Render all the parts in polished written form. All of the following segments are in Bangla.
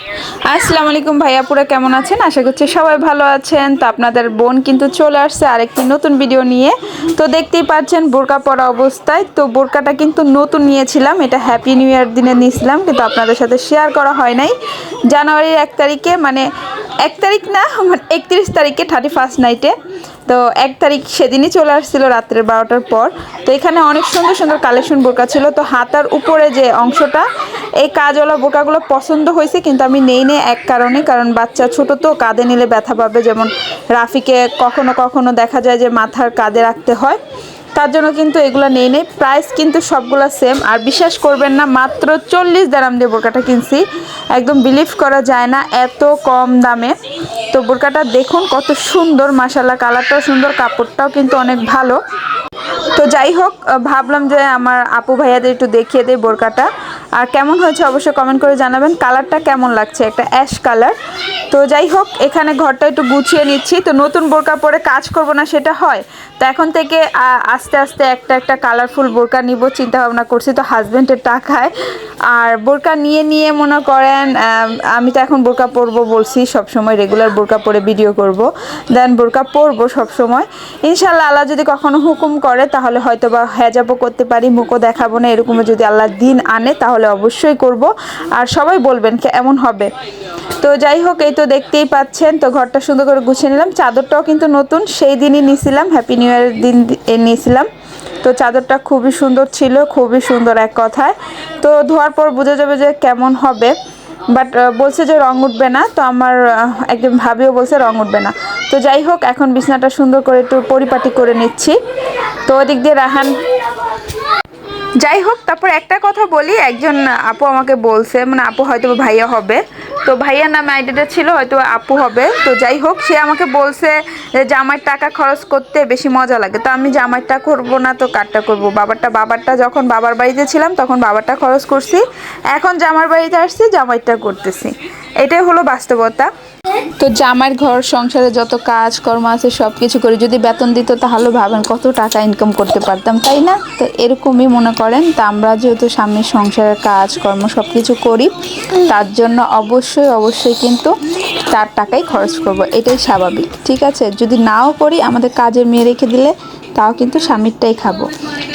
আসসালামু আলাইকুম ভাইয়া, পুরা কেমন আছেন? আশা করছি সবাই ভালো আছেন। তো আপনাদের বোন কিন্তু চলে আসছে আরেকটি নতুন ভিডিও নিয়ে। তো দেখতেই পাচ্ছেন বোরকা পরা অবস্থায়। তো বোরকাটা কিন্তু নতুন নিয়েছিলাম, এটা হ্যাপি নিউ ইয়ার দিনে নিয়েছিলাম, কিন্তু আপনাদের সাথে শেয়ার করা হয় নাই। জানুয়ারির 1 তারিখে, মানে 1 তারিখ না, মানে 31 তারিখে, 31st নাইটে। তো 1 তারিখ সেদিনই চলে আসছিল রাত্রের 12টার পর। তো এখানে অনেক সুন্দর সুন্দর কালেকশন বোরকা ছিল। তো হাতার উপরে যে অংশটা, এই কাজওয়ালা বোরকাগুলো পছন্দ হয়েছে, কিন্তু আমি নেই এক কারণে, কারণ বাচ্চা ছোট তো কাঁধে নিলে ব্যথা পাবে। যেমন রাফিকে কখনো কখনো দেখা যায় যে মাথার কাঁধে রাখতে হয়, তার জন্য কিন্তু এগুলো নেই। প্রাইস কিন্তু সবগুলো সেম। আর বিশ্বাস করবেন না, মাত্র 40 দারাম দিয়ে বোরকাটা কিনছি। একদম বিলিভ করা যায় না এত কম দামে। তো বোরকাটা দেখুন কত সুন্দর, মাশাআল্লাহ, কালারটাও সুন্দর, কাপড়টাও কিন্তু অনেক ভালো। তো যাই হোক, ভাবলাম যে আমার আপু ভাইয়াদের একটু দেখিয়ে দেই বোরকাটা। আর কেমন হয়েছে অবশ্যই কমেন্ট করে জানাবেন। কালারটা কেমন লাগছে, একটা অ্যাশ কালার। তো যাই হোক, এখানে ঘরটা একটু গুছিয়ে নিচ্ছি। তো নতুন বোরকা পরে কাজ করব না সেটা হয়? তো এখন থেকে আস্তে আস্তে একটা একটা কালারফুল বোরকা নিব চিন্তা ভাবনা করছি, তো হাজব্যান্ডের টাকায়। আর বোরকা নিয়ে নিয়ে মনে করেন, আমি তো এখন বোরকা পরবো বলছি, সবসময় রেগুলার বোরকা পরে ভিডিও করব, দেন বোরকা পরবো সবসময় ইনশাল্লাহ। আল্লাহ যদি কখনো হুকুম করে তাহলে হয়তো বা হেজাবও করতে পারি, মুখও দেখাবো না, এরকমও যদি আল্লাহ দিন আনে তাহলে অবশ্যই করব। আর সবাই বলবেন এমন হবে। তো যাই হোক, এই তো দেখতেই পাচ্ছেন। তো ঘরটা সুন্দর করে গুছিয়ে নিলাম। চাদরটাও কিন্তু নতুন, সেই দিনই নিয়েছিলাম, হ্যাপি নিউ ইয়ারের দিন নিয়েছিলাম। তো চাদরটা খুবই সুন্দর ছিল, খুবই সুন্দর এক কথায়। তো ধোয়ার পর বোঝা যাবে যে কেমন হবে, বাট বলছে যে রং উঠবে না। তো আমার একদম ভাবিও বলছে রং উঠবে না। তো যাই হোক, এখন বিছনাটা সুন্দর করে একটু পরিপাটি করে নিচ্ছি। তো ওদিক দিয়ে রাহান, যাই হোক, তারপর একটা কথা বলি, একজন আপু আমাকে বলছে, মানে আপু হয়তো ভাইয়া হবে, তো ভাইয়া নামে আইডিটা ছিল, হয়তো আপু হবে। তো যাই হোক, সে আমাকে বলছে যে জামাইয়ের টাকা খরচ করতে বেশি মজা লাগে। তো আমি জামাইটা করব না তো কারটা করব? বাবারটা যখন বাবার বাড়িতে ছিলাম তখন বাবারটা খরচ করছি, এখন জামার বাড়িতে আসছি জামাইটা করতেছি। এটাই হলো বাস্তবতা। তো জামাইয়ের ঘর সংসারে যত কাজ কর্ম আছে সব কিছু করি, যদি বেতন দিত তাহলে ভাবেন কত টাকা ইনকাম করতে পারতাম, তাই না? তো এরকমই মনে করেন। তা আমরা যেহেতু স্বামীর সংসারের কাজ কর্ম সব কিছু করি, তার জন্য অবশ্যই অবশ্যই কিন্তু তার টাকাই খরচ করব, এটাই স্বাভাবিক, ঠিক আছে? যদি নাও করি, আমাদের কাজের মেয়ে রেখে দিলে তাও কিন্তু স্বামীরটাই খাবো।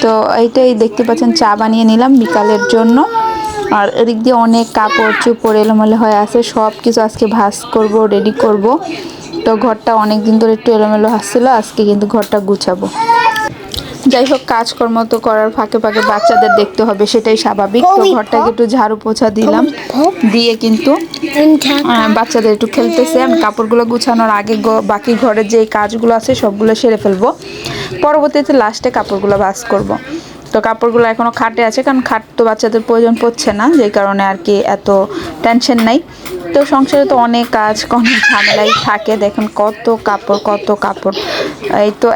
তো এইটাই দেখতে পাচ্ছেন, চা বানিয়ে নিলাম বিকালের জন্য। আর এদিক দিয়ে অনেক কাপড় চোপড় এলোমেলো হয়ে আছে, সব কিছু আজকে ভাঁজ করব, রেডি করব। তো ঘরটা অনেক দিন ধরে একটু এলোমেলো আসছিল, আজকে কিন্তু ঘরটা গুছাবো। যাই হোক, কাজকর্ম তো করার ফাঁকে ফাঁকে বাচ্চাদের দেখতে হবে, সেটাই স্বাভাবিক। তো ঘরটাকে একটু ঝাড়ু পোছা দিলাম, দিয়ে কিন্তু বাচ্চাদের একটু খেলতেছে। আমি কাপড়গুলো গুছানোর আগে বাকি ঘরের যে কাজগুলো আছে সবগুলো সেরে ফেলবো, পরবর্তীতে লাস্টে কাপড়গুলো ভাঁজ করব। তো কাপড়গুলো এখনও খাটে আছে, কারণ খাট তো বাচ্চাদের প্রয়োজন পড়ছে না, যেই কারণে আর কি এত টেনশন নাই। তো সংসারে তো অনেক কাজ, অনেক ঝামেলাই থাকে। দেখুন কত কাপড়, কত কাপড়। এই তো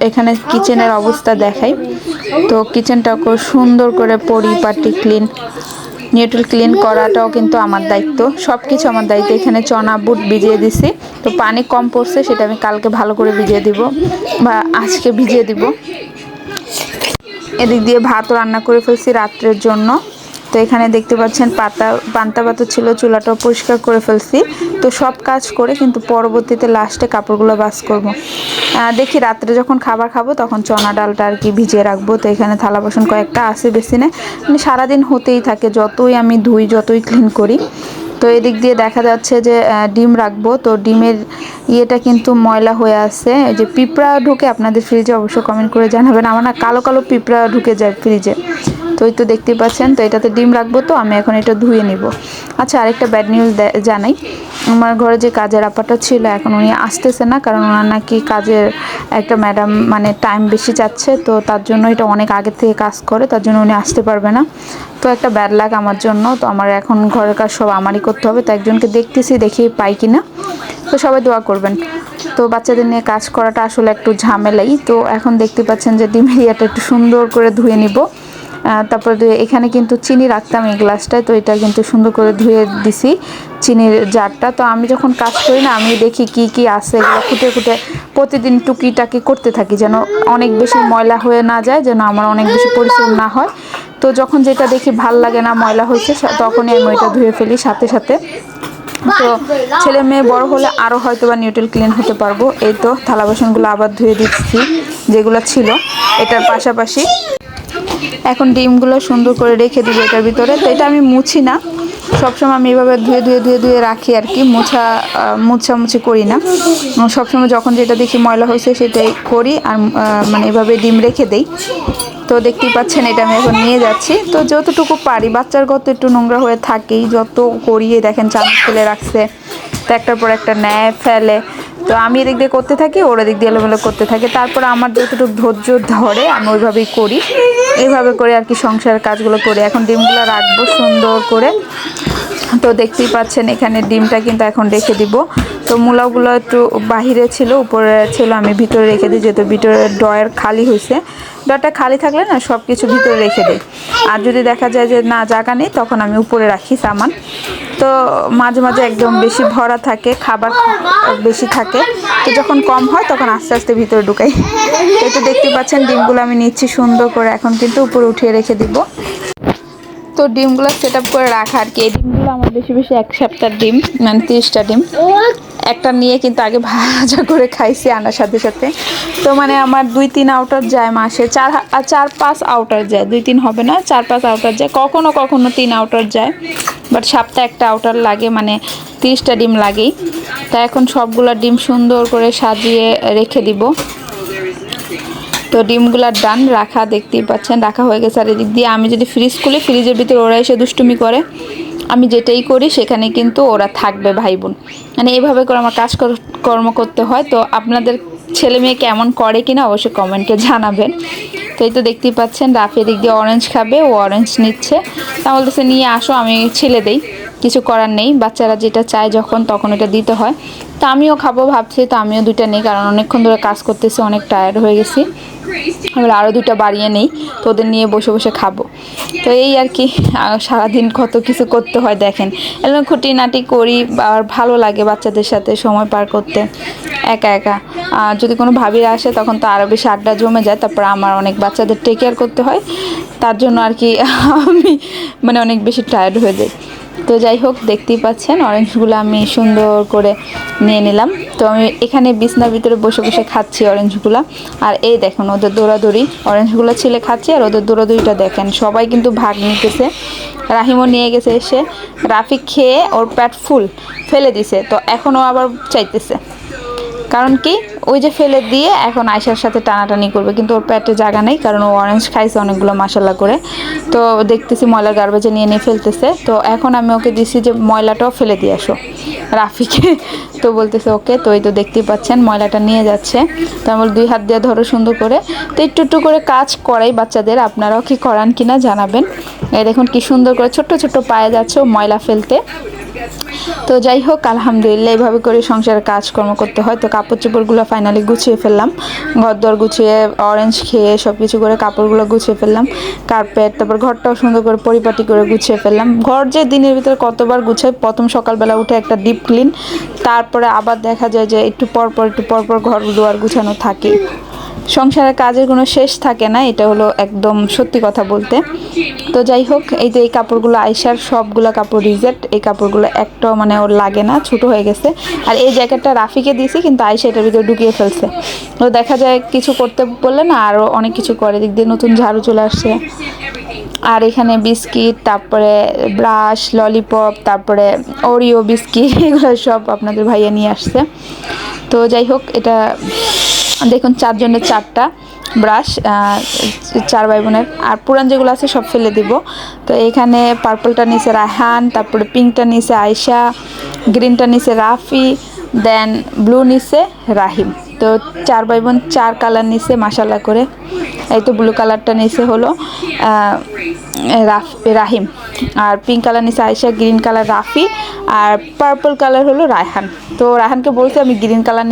এখানে কিচেনের অবস্থা দেখাই। তো কিচেনটা খুব সুন্দর করে পরিপাটি ক্লিন, নিউট্রাল ক্লিন করাটাও কিন্তু আমার দায়িত্ব, সব কিছু আমার দায়িত্ব। এখানে চনা বুট ভিজিয়ে দিছি, তো পানি কম পড়ছে, সেটা আমি কালকে ভালো করে ভিজিয়ে দিব বা আজকে ভিজিয়ে দিব। এদিক দিয়ে ভাতও রান্না করে ফেলছি রাত্রের জন্য। তো এখানে দেখতে পাচ্ছেন পান্তা পাতা ছিল, চুলাটাও পরিষ্কার করে ফেলছি। তো সব কাজ করে কিন্তু পরবর্তীতে লাস্টে কাপড়গুলো ভাঁজ করব। দেখি রাত্রে যখন খাবার খাবো তখন চনা ডালটা আর কি ভিজিয়ে রাখবো। তো এখানে থালা বাসন কয়েকটা আছে বেসিনে, মানে সারাদিন হতেই থাকে, যতই আমি ধুই যতই ক্লিন করি। তো এদিক দিয়ে দেখা যাচ্ছে যে ডিম রাখবো, তো ডিমের ইয়েটা কিন্তু ময়লা হয়ে আছে। এই যে পিঁপড়া ঢুকে আপনাদের ফ্রিজে, অবশ্য কমেন্ট করে জানাবেন। আমার না কালো কালো পিঁপড়া ঢুকে যায় ফ্রিজে। তো এই তো দেখতে পাচ্ছেন। তো এটাতে ডিম রাখবো, তো আমি এখন এটা ধুয়ে নিব। আচ্ছা, আরেকটা ব্যাড নিউজ জানাই। আমার ঘরে যে কাজের আপাটা ছিল, এখন উনি আসতেছে না, কারণ ওনার নাকি কাজের একটা ম্যাডাম মানে টাইম বেশি চাচ্ছে, তো তার জন্য এটা অনেক আগে থেকে কাজ করে, তার জন্য উনি আসতে পারবে না। তো একটা ব্যাড লাক আমার জন্য। তো আমার এখন ঘরের কাজ সব আমারই করতে হবে। তো একজনকে দেখতেছি, দেখি পাই কিনা। তো সবাই দোয়া করবেন। তো বাচ্চাদের নিয়ে কাজ করাটা আসলে একটু ঝামেলাই। তো এখন দেখতে পাচ্ছেন যে ডিমের ইয়াটা একটু সুন্দর করে ধুয়ে নিব। তারপরে এখানে কিন্তু চিনি রাখতাম এই গ্লাসটায়, তো এটা কিন্তু সুন্দর করে ধুয়ে দিছি চিনির জারটা। তো আমি যখন কাজ করি না, আমি দেখি কি কি আছে, এগুলো খুঁটে খুঁটে প্রতিদিন টুকিটাকি করতে থাকি, যেন অনেক বেশি ময়লা হয়ে না যায়, যেন আমার অনেক বেশি পরিশ্রম না হয়। তো যখন যেটা দেখি ভাল লাগে না, ময়লা হয়েছে, তখনই আমি ওইটা ধুয়ে ফেলি সাথে সাথে। তো ছেলে মেয়ে বড় হলে আরও হয়তো বা নিউট্রাল ক্লিন হতে পারবো। এই তো থালা বাসনগুলো আবার ধুয়ে দিচ্ছি যেগুলো ছিল এটার পাশাপাশি। এখন ডিমগুলো সুন্দর করে রেখে দিব এটার ভিতরে। তো এটা আমি মুছি না, সবসময় আমি এভাবে ধুয়ে রাখি আর কি, মুছামুছি করি না। সবসময় যখন যেটা দেখি ময়লা হয়েছে সেটাই করি, আর মানে এভাবে ডিম রেখে দেই। তো দেখতেই পাচ্ছেন এটা আমি এখন নিয়ে যাচ্ছি। তো যতটুকু পারি, বাচ্চার ঘর তো একটু নোংরা হয়ে থাকেই, যত করিয়ে দেখেন চামচ ফেলে রাখছে, তো একটার পর একটা নেয় ফেলে। তো আমি এদিক দিয়ে করতে থাকি, ওর এদিক দিয়ে এলোমেলো করতে থাকে। তারপর আমার যতটুকু ধৈর্য ধরে আমি ওইভাবেই করি, এইভাবে করে আর কি সংসারের কাজগুলো করি। এখন ডিমগুলো রাখবো সুন্দর করে। তো দেখতেই পাচ্ছেন এখানে ডিমটা কিন্তু এখন রেখে দিব। তো মূলাগুলো একটু বাহিরে ছিল, উপরে ছিল, আমি ভিতরে রেখে দিই, যেহেতু ভিতরে ড্রয়ার খালি হয়েছে। ড্রয়ারটা খালি থাকলে না সব কিছু ভিতরে রেখে দিই, আর যদি দেখা যায় যে না জায়গা নেই তখন আমি উপরে রাখি সামান। তো মাঝে মাঝে একদম বেশি ভরা থাকে, খাবার বেশি থাকে, তো যখন কম হয় তখন আস্তে আস্তে ভিতরে ঢুকাই। তো দেখতে পাচ্ছেন ডিমগুলো আমি নিচ্ছি সুন্দর করে, এখন কিন্তু উপরে উঠিয়ে রেখে দিব। তো ডিমগুলো সেট আপ করে রাখা আর কি। এই ডিমগুলো আমার বেশি বেশি 1 সপ্তাহের ডিম, মানে 30টা ডিম। একটা নিয়ে কিন্তু আগে ভাজা করে খাইছি আনার সাথে সাথে। তো মানে আমার 2-3 আউটার যায় মাসে, 4-5 আউটার যায়, 2-3 হবে না, 4-5 আউটার যায়, কখনো 3 আউটার যায়, বাট সপ্তাহে একটা আউটার লাগে, মানে 30টা ডিম লাগেই। তা এখন সবগুলো ডিম সুন্দর করে সাজিয়ে রেখে দিব। তো ডিমগুলার ডান রাখা, দেখতেই পাচ্ছেন রাখা হয়ে গেছে। আর এদিক দিয়ে আমি যদি ফ্রিজ খুলি, ফ্রিজের ভিতরে ওরা এসে দুষ্টুমি করে, আমি যেটাই করি সেখানে কিন্তু ওরা থাকবে ভাই বোন, মানে এইভাবে করে আমার কর্ম করতে হয়। তো আপনাদের ছেলে মেয়ে কেমন করে কিনা অবশ্যই কমেন্টে জানাবেন। তো এই তো দেখতেই পাচ্ছেন রাফি এদিক দিয়ে অরেঞ্জ খাবে, ও অরেঞ্জ নিচ্ছে। তা বলতেছে নিয়ে আসো, আমি ছেলে দেই, কিছু করার নেই, বাচ্চারা যেটা চায় যখন তখন এটা দিতে হয়। তো আমিও খাবো ভাবছি, তো আমিও 2টা নেই, কারণ অনেকক্ষণ ধরে কাজ করতেছি, অনেক টায়ার্ড হয়ে গেছি। আমি আরও 2টা বাড়িয়ে নেই, তো ওদের নিয়ে বসে বসে খাবো। তো এই আর কি, সারাদিন কত কিছু করতে হয় দেখেন, এরকম খুঁটিনাটি করি, আর ভালো লাগে বাচ্চাদের সাথে সময় পার করতে একা একা। যদি কোনো ভাবিরা আসে তখন তো আরও বেশি আড্ডা জমে যায়, তারপর আমার অনেক বাচ্চাদের টেক কেয়ার করতে হয়, তার জন্য আর কি আমি মানে অনেক বেশি টায়ার্ড হয়ে যাই। তো যাই হোক, দেখতেই পাচ্ছেন অরেঞ্জগুলো আমি সুন্দর করে নিয়ে নিলাম। তো আমি এখানে বিছনার ভিতরে বসে বসে খাচ্ছি অরেঞ্জগুলো। আর এই দেখুন ওদের দৌড়াদৌড়ি, অরেঞ্জগুলো ছিলে খাচ্ছি, আর ওদের দৌড়াদৌড়িটা দেখেন, সবাই কিন্তু ভাগ নিতেছে। রাহিমও নিয়ে গেছে এসে, রাফি খেয়ে ওর পেট ফুল ফেলে দিছে, তো এখনও আবার চাইতেছে। কারণ কি, ওই যে ফেলে দিয়ে এখন আয়সার সাথে টানাটানি করবে, কিন্তু ওর পেটে জায়গা নেই, কারণ ও অরেঞ্জ খাইছে অনেকগুলো মাশাল্লাহ করে। তো দেখতেছি ময়লার গার্বেজে নিয়ে নিয়ে ফেলতেছে। তো এখন আমি ওকে দিছি যে ময়লাটাও ফেলে দিয়ে আসো রাফিকে। তো বলতেছে ওকে। তো এই তো দেখতেই পাচ্ছেন ময়লাটা নিয়ে যাচ্ছে, তো আমি 2 হাত দিয়ে ধরো সুন্দর করে। তো একটু একটু করে কাজ করাই বাচ্চাদের, আপনারাও কি করান কিনা জানাবেন। এই দেখুন কি সুন্দর করে ছোট্ট ছোট্ট পায়ে যাচ্ছে ও ময়লা ফেলতে। তো যাই হোক, আলহামদুলিল্লাহ এইভাবে করে সংসারের কাজকর্ম করতে হয়। তো কাপড় চোপড়গুলো ফাইনালি গুছিয়ে ফেললাম, ঘরদোর গুছিয়ে অরেঞ্জ খেয়ে সব কিছু করে কাপড়গুলো গুছিয়ে ফেললাম, কার্পেট, তারপর ঘরটাও সুন্দর করে পরিপাটি করে গুছিয়ে ফেললাম। ঘর যে দিনের ভিতরে কতবার গুছাই, প্রথম সকালবেলা উঠে একটা ডিপ ক্লিন, তারপরে আবার দেখা যায় যে একটু পরপর ঘর দুয়ার গুছানো থাকে। সংসারের কাজের কোনো শেষ থাকে না, এটা হলো একদম সত্যি কথা বলতে। তো যাই হোক, এই যে এই কাপড়গুলো আয়সার সবগুলো কাপড় রিজেক্ট, এই কাপড়গুলো একটাও মানে ওর লাগে না, ছোটো হয়ে গেছে। আর এই জ্যাকেটটা রাফিকে দিয়েছি, কিন্তু আয়সা এটার ভিতরে ঢুকিয়ে ফেলছে। তো দেখা যায় কিছু করতে বললে না আরও অনেক কিছু করে, দিক দিয়ে নতুন ঝাড়ু চলে আসছে। আর এখানে বিস্কিট, তারপরে ব্রাশ, ললিপপ, তারপরে ওরিও বিস্কিট, এগুলো সব আপনাদের ভাইয়া নিয়ে আসছে। তো যাই হোক, এটা দেখুন 4 জনের 4টা ব্রাশ, 4 ভাই বোনের। আর পুরান যেগুলো আছে সব ফেলে দিব। তো এখানে পার্পলটা নিচে রায়হান, তারপরে পিঙ্কটা নিচে আয়সা, গ্রিনটা নিচে রাফি, দেন ব্লু নিচে রাহিম। তো 4 ভাই বোন 4 কালার নিচে মাশাল্লাহ করে। এই তো ব্লু কালারটা নিচে হলো রাহিম, আর পিঙ্ক কালার নিচে আয়সা, গ্রিন কালার রাফি, আর পার্পল কালার হলো রায়হান। তো রায়হানকে বলছি আমি গ্রিন কালার